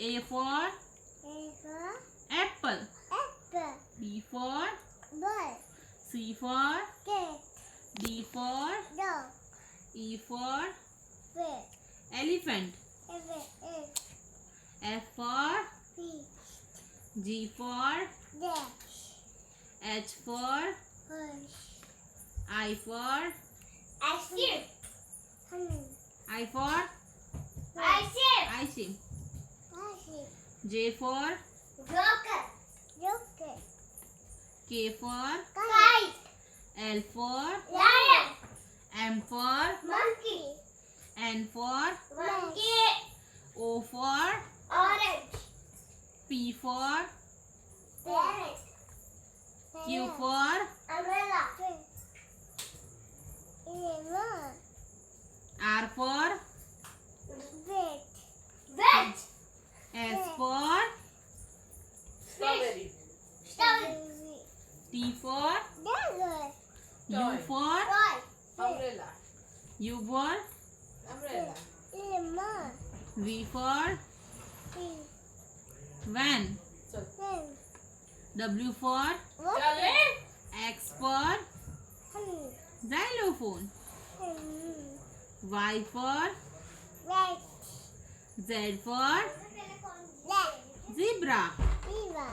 A for A for apple. apple. B for Ball. C for Cat. D for Dog. E for Bear. elephant. F for Fish. G for Dash. H for Horse. I for Ice cream. Honey. I for Ice cream. ice cream. Ice cream. J for Joker. Joker. K for Kite. L for Lion. M for Monkey. N for Monkey. O for Orange. P for Parrot. Q for Umbrella. Lemon. R for Vet. Vet. S for Strawberry. Strawberry. T for Dagger. U Toy. for Toy. Umbrella. U for Umbrella. Lemon. V for Fish. van. Pen. W for Water. X for Honey. xylophone. Y for Rat. Z for Rat. zebra. Beaver.